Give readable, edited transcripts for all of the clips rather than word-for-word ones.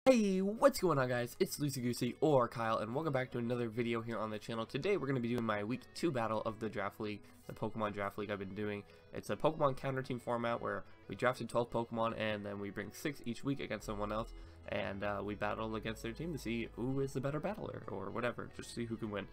Hey, what's going on guys? It's LuceyGoosey or Kyle and welcome back to another video here on the channel. Today we're going to be doing my week 2 battle of the draft league, the Pokemon draft league I've been doing. It's a Pokemon counter team format where we drafted 12 Pokemon and then we bring 6 each week against someone else and we battle against their team to see who is the better battler or whatever, just see who can win.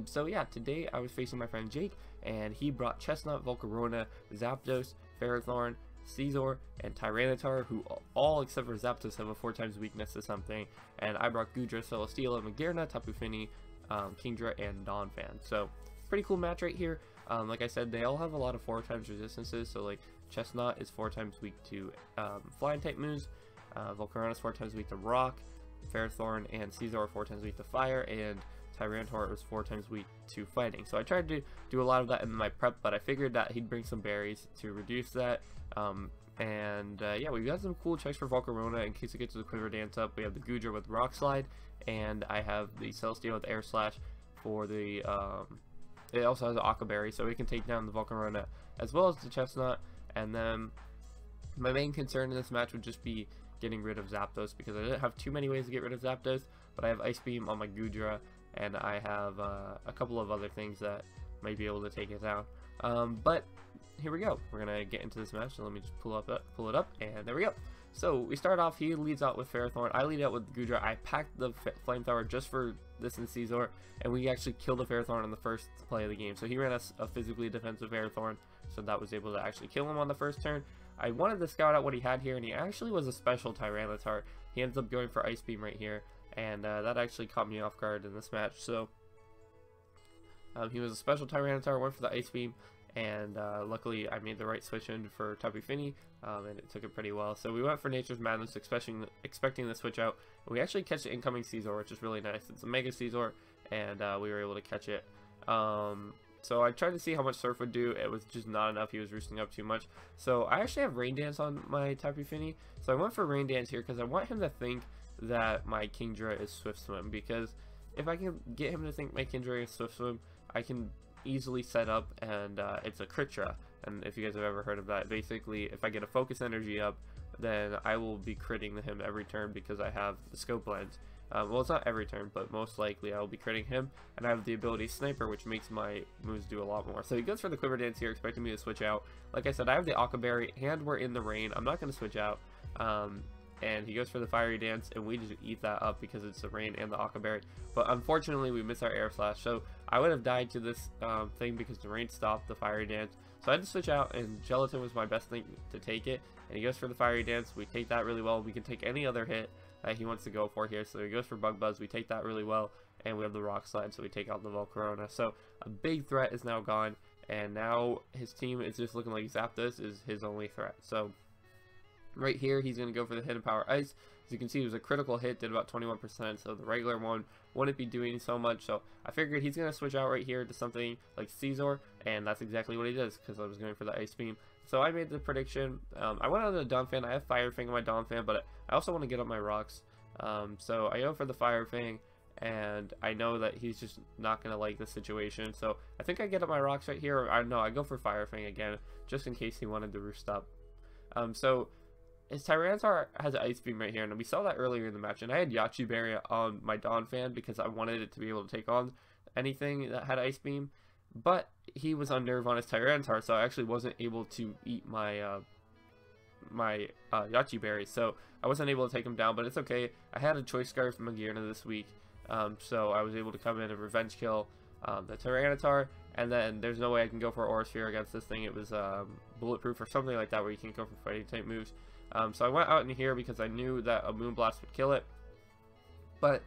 So yeah, today I was facing my friend Jake and he brought Chestnut, Volcarona, Zapdos, Ferrothorn, Scizor, and Tyranitar, who all except for Zapdos have a 4x weakness to something, and I brought Goodra, Celesteela, Magearna, Tapu Fini, Kingdra, and Donphan. So pretty cool match right here. Like I said, they all have a lot of 4x resistances, so like Chestnut is 4x weak to flying type moves, Volcarona is 4x weak to rock, Ferrothorn and Scizor are 4x weak to fire, and Tyranitar is 4x weak to fighting. So I tried to do a lot of that in my prep, but I figured that he'd bring some berries to reduce that. Yeah, we've got some cool checks for Volcarona in case it gets the Quiver Dance up. We have the Goodra with Rock Slide, and I have the Celesteela with Air Slash for the, it also has an Aqua Berry, so we can take down the Volcarona as well as the Chestnut. And then my main concern in this match would just be getting rid of Zapdos, because I didn't have too many ways to get rid of Zapdos, but I have Ice Beam on my Goodra, and I have a couple of other things that might be able to take it down. But here we go. We're gonna get into this match. So let me just pull it up, and there we go. So we start off. He leads out with Ferrothorn. I lead out with Goodra. I packed the Flamethrower just for this and Scizor, and we actually killed the Ferrothorn on the first play of the game. So he ran a physically defensive Ferrothorn, so that was able to actually kill him on the first turn. I wanted to scout out what he had here, and he actually was a special Tyranitar. He ends up going for Ice Beam right here, and that actually caught me off guard in this match. So he was a special Tyranitar, went for the Ice Beam, and luckily I made the right switch in for Tapu Fini, and it took it pretty well. So we went for Nature's Madness, expecting the switch out. We actually catch the incoming Scizor, which is really nice. It's a Mega Scizor, and we were able to catch it. So I tried to see how much Surf would do. It was just not enough. He was roosting up too much. So I actually have Rain Dance on my Tapu Fini, so I went for Rain Dance here because I want him to think that my Kingdra is Swift Swim, because if I can get him to think my Kingdra is Swift Swim, I can easily set up, and it's a Critra. And if you guys have ever heard of that, basically if I get a focus energy up, then I will be critting him every turn because I have the scope lens. Well, it's not every turn, but most likely I will be critting him, and I have the ability Sniper, which makes my moves do a lot more. So he goes for the Quiver Dance here, expecting me to switch out. Like I said, I have the Aqua Berry, and we're in the rain. I'm not going to switch out. And he goes for the Fiery Dance, and we just eat that up because it's the rain and the Aqua Berry. But unfortunately, we missed our Air Slash, so I would have died to this thing because the rain stopped the Fiery Dance. So I had to switch out, and Gelatin was my best thing to take it. And he goes for the Fiery Dance. We take that really well. We can take any other hit that he wants to go for here. So he goes for Bug Buzz. We take that really well, and we have the Rock Slide, so we take out the Volcarona. So a big threat is now gone, and now his team is just looking like Zapdos is his only threat. So right here, he's going to go for the Hidden Power Ice. As you can see, it was a critical hit, did about 21%, so the regular one wouldn't be doing so much. So I figured he's going to switch out right here to something like Scizor, and that's exactly what he does, because I was going for the Ice Beam. So I made the prediction. I went on the Donphan. I have Fire Fang on my Donphan, but I also want to get up my rocks. So I go for the Fire Fang, and I know that he's just not going to like the situation. So I think I get up my rocks right here. I go for Fire Fang again, just in case he wanted to roost up. So his Tyranitar has an Ice Beam right here, and we saw that earlier in the match, and I had Yachi Berry on my Donphan because I wanted it to be able to take on anything that had Ice Beam, but he was on Nerve on his Tyranitar, so I actually wasn't able to eat my Yachi Berry, so I wasn't able to take him down, but it's okay. I had a Choice Scarf from Magearna this week, so I was able to come in and revenge kill the Tyranitar, and then there's no way I can go for Aura Sphere against this thing. It was bulletproof or something like that, where you can't go for fighting type moves. So I went out in here because I knew that a Moonblast would kill it, but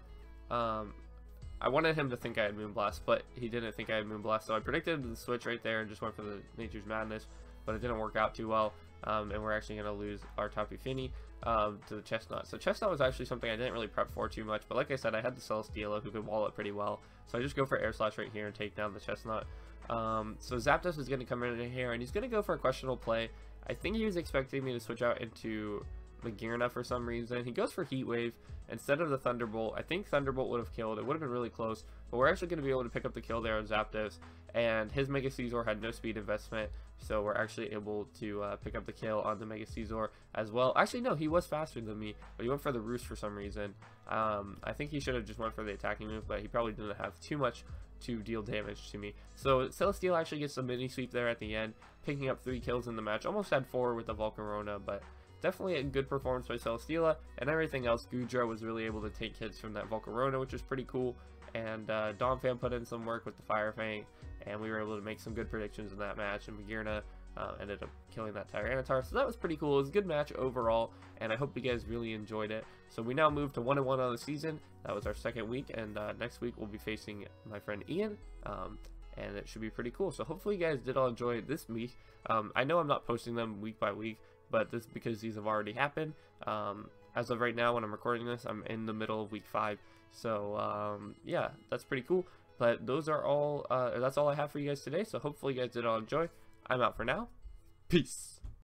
I wanted him to think I had Moonblast, but he didn't think I had Moonblast, so I predicted the switch right there and just went for the Nature's Madness, but it didn't work out too well, and we're actually going to lose our Tapu Fini to the Chestnut. So Chestnut was actually something I didn't really prep for too much, but like I said, I had the Celesteela who could wall it pretty well, so I just go for Air Slash right here and take down the Chestnut. So Zapdos is going to come in here, and he's going to go for a questionable play. I think he was expecting me to switch out into Magearna for some reason. He goes for Heat Wave instead of the Thunderbolt. I think Thunderbolt would have killed. It would have been really close, but we're actually going to be able to pick up the kill there on Zapdos, and his Mega Scizor had no speed investment, so we're actually able to pick up the kill on the Mega Caesar as well. Actually, no, he was faster than me, but he went for the roost for some reason. I think he should have just went for the attacking move, but he probably didn't have too much to deal damage to me. So Celesteela actually gets a mini sweep there at the end, picking up 3 kills in the match. Almost had 4 with the Volcarona, but definitely a good performance by Celesteela. And everything else, Goodra was really able to take hits from that Volcarona, which was pretty cool. And Domfam put in some work with the Fire Fang, and we were able to make some good predictions in that match. And Magirna ended up killing that Tyranitar, so that was pretty cool. It was a good match overall, and I hope you guys really enjoyed it. So we now move to 1-1 on the season. That was our second week, and next week we'll be facing my friend Ian, and it should be pretty cool. So hopefully you guys did all enjoy this week. I know I'm not posting them week by week, but this is because these have already happened. As of right now when I'm recording this, I'm in the middle of week 5, so yeah, that's pretty cool. But those are all that's all I have for you guys today, so hopefully you guys did all enjoy. I'm out for now. Peace.